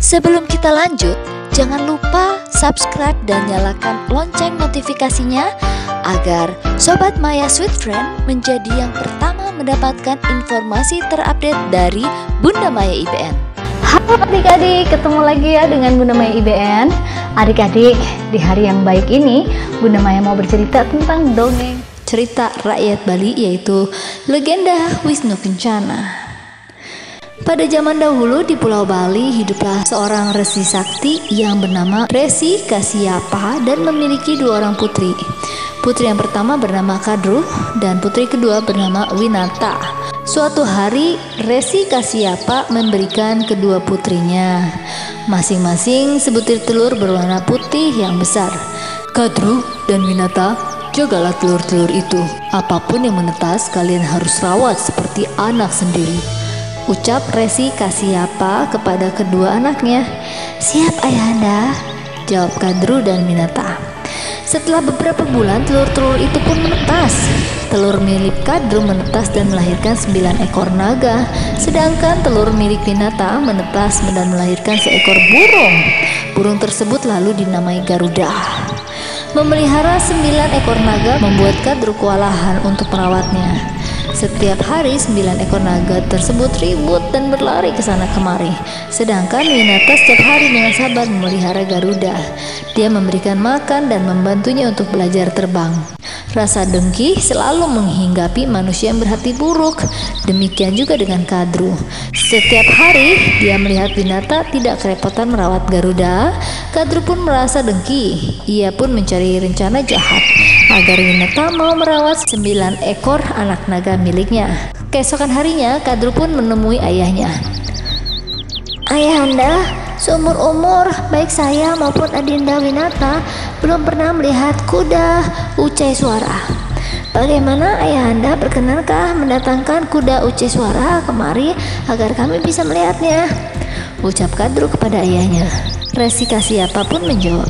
Sebelum kita lanjut, jangan lupa subscribe dan nyalakan lonceng notifikasinya agar Sobat Maya Sweet Friend menjadi yang pertama mendapatkan informasi terupdate dari Bunda Maya IBN. Halo adik-adik, ketemu lagi ya dengan Bunda Maya IBN. Adik-adik, di hari yang baik ini Bunda Maya mau bercerita tentang dongeng cerita rakyat Bali, yaitu legenda Wisnu Kencana. Pada zaman dahulu di Pulau Bali hiduplah seorang resi sakti yang bernama Resi Kasyapa dan memiliki dua orang putri. Putri yang pertama bernama Kadru dan putri kedua bernama Winata. Suatu hari Resi Kasyapa memberikan kedua putrinya masing-masing sebutir telur berwarna putih yang besar. Kadru dan Winata, jagalah telur-telur itu. Apapun yang menetas kalian harus rawat seperti anak sendiri, ucap Resi Kasyapa kepada kedua anaknya. Siap ayahanda, jawab Kadru dan Winata. Setelah beberapa bulan telur-telur itu pun menetas. Telur milik Kadru menetas dan melahirkan 9 ekor naga, sedangkan telur milik Winata menetas dan melahirkan seekor burung. Burung tersebut lalu dinamai Garuda. Memelihara 9 ekor naga membuat Kadru kewalahan untuk merawatnya. Setiap hari 9 ekor naga tersebut ribut dan berlari ke sana kemari. Sedangkan Winata setiap hari dengan sabar memelihara Garuda. Dia memberikan makan dan membantunya untuk belajar terbang. Rasa dengki selalu menghinggapi manusia yang berhati buruk. Demikian juga dengan Kadru. Setiap hari dia melihat Winata tidak kerepotan merawat Garuda. Kadru pun merasa dengki. Ia pun mencari rencana jahat agar Winata mau merawat 9 ekor anak naga miliknya. Keesokan harinya Kadru pun menemui ayahnya. Ayahanda, seumur umur baik saya maupun adinda Winata belum pernah melihat kuda ucai suara. Bagaimana ayahanda berkenankah mendatangkan kuda ucai suara kemari agar kami bisa melihatnya? Ucap Kadru kepada ayahnya. Resi Kasyapa pun menjawab,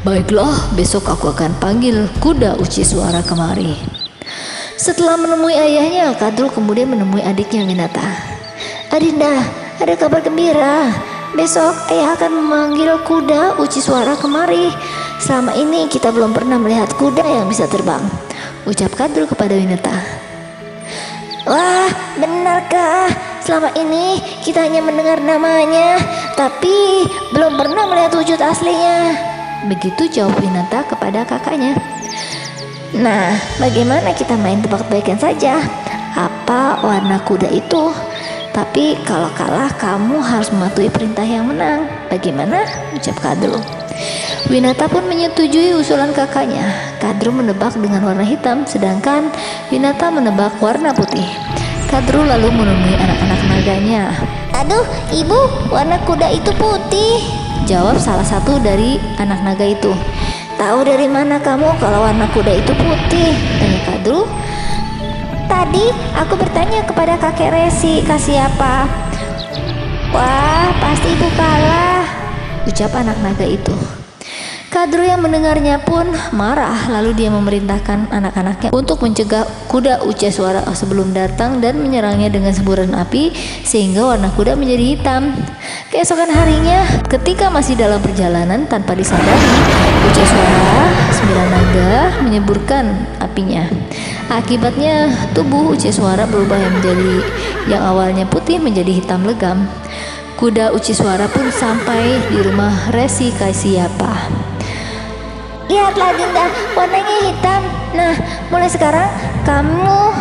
baiklah, besok aku akan panggil kuda uci suara kemari. Setelah menemui ayahnya, Kadru kemudian menemui adiknya Winata. Adinda, ada kabar gembira. Besok ayah akan memanggil kuda uci suara kemari. Selama ini kita belum pernah melihat kuda yang bisa terbang, ucap Kadru kepada Winata. Wah, benarkah? Selama ini kita hanya mendengar namanya, tapi belum pernah melihat wujud aslinya. Begitu jawab Winata kepada kakaknya. Nah, bagaimana kita main tebak-tebakan saja? Apa warna kuda itu? Tapi kalau kalah kamu harus mematuhi perintah yang menang. Bagaimana? Ucap Kadru. Winata pun menyetujui usulan kakaknya. Kadru menebak dengan warna hitam, sedangkan Winata menebak warna putih. Kadru lalu menemui anak-anak naganya. Aduh, ibu, warna kuda itu putih, jawab salah satu dari anak naga itu. Tahu dari mana kamu kalau warna kuda itu putih? Tanya Kadru. Tadi aku bertanya kepada kakek Resi Kasyapa. Wah, pasti ibu kalah, ucap anak naga itu. Kadru yang mendengarnya pun marah, lalu dia memerintahkan anak-anaknya untuk mencegah kuda ucai suara sebelum datang dan menyerangnya dengan semburan api sehingga warna kuda menjadi hitam. Keesokan harinya, ketika masih dalam perjalanan tanpa disadari, ucai suara 9 naga menyeburkan apinya. Akibatnya tubuh ucai suara berubah menjadi yang awalnya putih menjadi hitam legam. Kuda ucai suara pun sampai di rumah Resi Kasyapa. Lihatlah Dinda, warnanya hitam. Nah, mulai sekarang kamu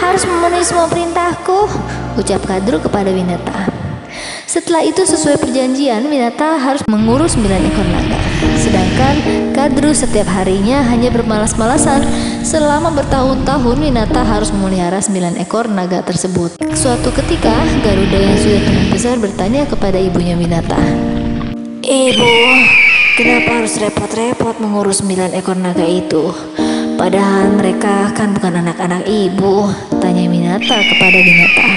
harus memenuhi semua perintahku, ucap Kadru kepada Winata. Setelah itu sesuai perjanjian, Winata harus mengurus 9 ekor naga. Sedangkan Kadru setiap harinya hanya bermalas-malasan. Selama bertahun-tahun Winata harus memelihara 9 ekor naga tersebut. Suatu ketika Garuda yang sudah tumbuh besar bertanya kepada ibunya Winata. Ibu, kenapa harus repot-repot mengurus 9 ekor naga itu? Padahal mereka kan bukan anak-anak ibu, tanya Winata kepada Winata.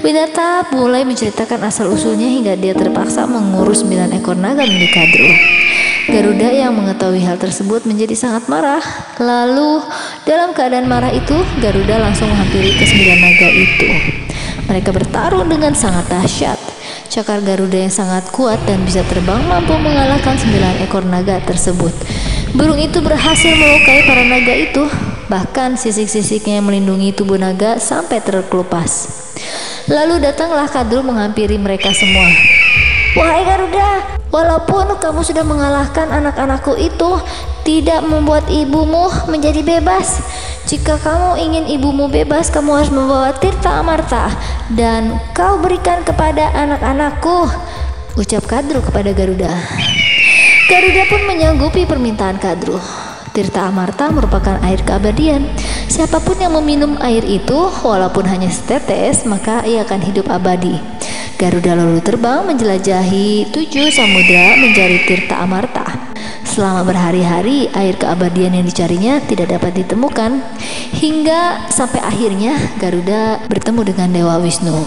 Winata mulai menceritakan asal-usulnya hingga dia terpaksa mengurus 9 ekor naga milik Kadru. Garuda yang mengetahui hal tersebut menjadi sangat marah. Lalu dalam keadaan marah itu, Garuda langsung menghampiri ke 9 naga itu. Mereka bertarung dengan sangat dahsyat. cakar Garuda yang sangat kuat dan bisa terbang mampu mengalahkan 9 ekor naga tersebut. Burung itu berhasil melukai para naga itu, bahkan sisik-sisiknya yang melindungi tubuh naga sampai terkelupas. Lalu datanglah Kadrul menghampiri mereka semua. Wahai Garuda, walaupun kamu sudah mengalahkan anak-anakku itu, tidak membuat ibumu menjadi bebas. Jika kamu ingin ibumu bebas, kamu harus membawa Tirta Amarta dan kau berikan kepada anak-anakku, ucap Kadrul kepada Garuda. Garuda pun menyanggupi permintaan Kadrul. Tirta Amarta merupakan air keabadian. Siapapun yang meminum air itu, walaupun hanya setetes, maka ia akan hidup abadi. Garuda lalu terbang menjelajahi 7 samudra mencari Tirta Amarta. Selama berhari-hari, air keabadian yang dicarinya tidak dapat ditemukan, hingga sampai akhirnya Garuda bertemu dengan Dewa Wisnu.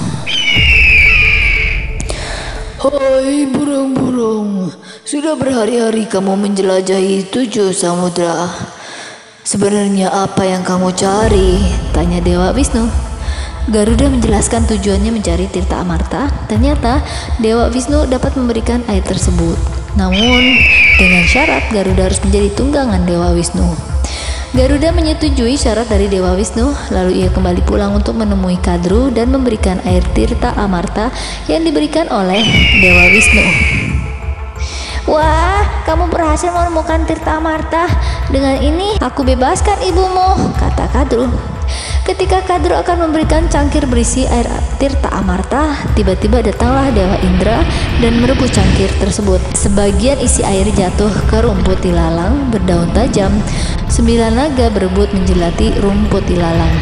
Hai burung-burung, sudah berhari-hari kamu menjelajahi 7 samudra. Sebenarnya apa yang kamu cari? Tanya Dewa Wisnu. Garuda menjelaskan tujuannya mencari Tirta Amarta. Ternyata Dewa Wisnu dapat memberikan air tersebut. Namun dengan syarat Garuda harus menjadi tunggangan Dewa Wisnu. Garuda menyetujui syarat dari Dewa Wisnu, lalu ia kembali pulang untuk menemui Kadru dan memberikan air Tirta Amarta yang diberikan oleh Dewa Wisnu. Wah, kamu berhasil menemukan Tirta Amarta. Dengan ini aku bebaskan ibumu, kata Kadru. Ketika Kadru akan memberikan cangkir berisi air Tirta Amarta, tiba-tiba datanglah Dewa Indra dan merebut cangkir tersebut. Sebagian isi air jatuh ke rumput ilalang berdaun tajam. 9 naga berebut menjelati rumput ilalang.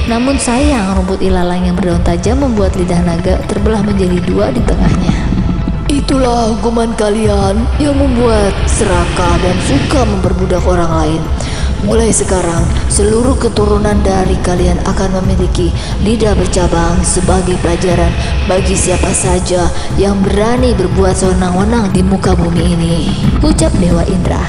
Namun sayang, rumput ilalang yang berdaun tajam membuat lidah naga terbelah menjadi 2 di tengahnya. Itulah hukuman kalian yang membuat serakah dan suka memperbudak orang lain. Mulai sekarang, seluruh keturunan dari kalian akan memiliki lidah bercabang sebagai pelajaran bagi siapa saja yang berani berbuat sewenang-wenang di muka bumi ini, ucap Dewa Indra.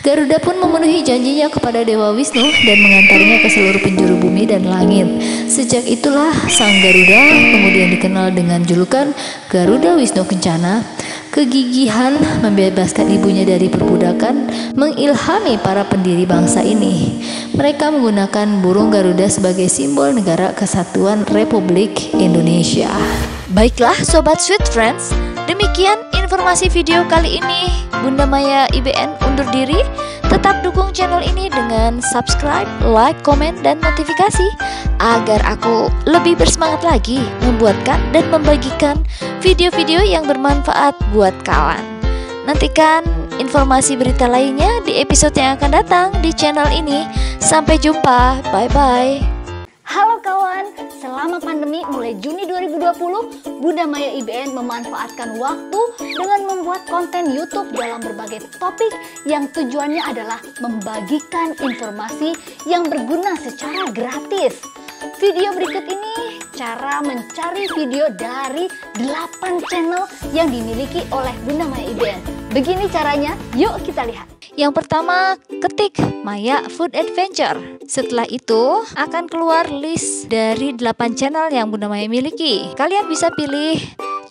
Garuda pun memenuhi janjinya kepada Dewa Wisnu dan mengantarnya ke seluruh penjuru bumi dan langit. Sejak itulah sang Garuda kemudian dikenal dengan julukan Garuda Wisnu Kencana. Kegigihan membebaskan ibunya dari perbudakan mengilhami para pendiri bangsa ini. Mereka menggunakan burung Garuda sebagai simbol negara kesatuan Republik Indonesia. Baiklah Sobat Sweet Friends, demikian informasi video kali ini. Bunda Maya IBN undur diri. Tetap dukung channel ini dengan subscribe, like, komen, dan notifikasi agar aku lebih bersemangat lagi membuatkan dan membagikan video-video yang bermanfaat buat kawan. Nantikan informasi berita lainnya di episode yang akan datang di channel ini. Sampai jumpa, bye-bye. Halo kawan, selama pandemi mulai Juni 2020, Bunda Maya IBN memanfaatkan waktu dengan membuat konten YouTube dalam berbagai topik yang tujuannya adalah membagikan informasi yang berguna secara gratis. Video berikut ini cara mencari video dari 8 channel yang dimiliki oleh Bunda Maya IBN. Begini caranya, yuk kita lihat. Yang pertama, ketik Maya Food Adventure. Setelah itu akan keluar list dari 8 channel yang Bunda Maya miliki. Kalian bisa pilih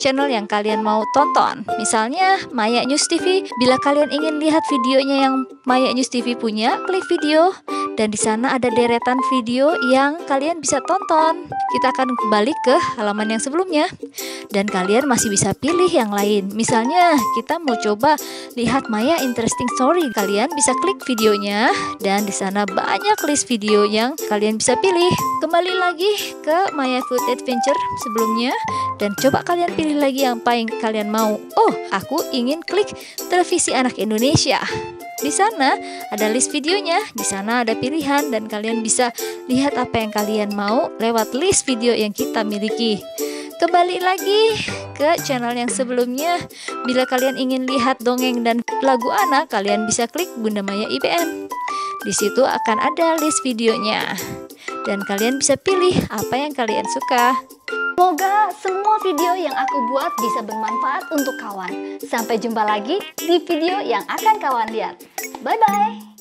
channel yang kalian mau tonton. Misalnya Maya News TV. Bila kalian ingin lihat videonya yang Maya News TV punya, klik video dan di sana ada deretan video yang kalian bisa tonton. Kita akan kembali ke halaman yang sebelumnya dan kalian masih bisa pilih yang lain. Misalnya kita mau coba lihat Maya Interesting Story, kalian bisa klik videonya dan di sana banyak list video yang kalian bisa pilih. Kembali lagi ke Maya Food Adventure sebelumnya dan coba kalian pilih lagi yang paling kalian mau. Oh, aku ingin klik Televisi Anak Indonesia. Di sana ada list videonya, di sana ada pilihan dan kalian bisa lihat apa yang kalian mau lewat list video yang kita miliki. Kembali lagi ke channel yang sebelumnya. Bila kalian ingin lihat dongeng dan lagu anak, kalian bisa klik Bunda Maya IBN. Di situ akan ada list videonya dan kalian bisa pilih apa yang kalian suka. Semoga semua video yang aku buat bisa bermanfaat untuk kawan. Sampai jumpa lagi di video yang akan kawan lihat. Bye-bye.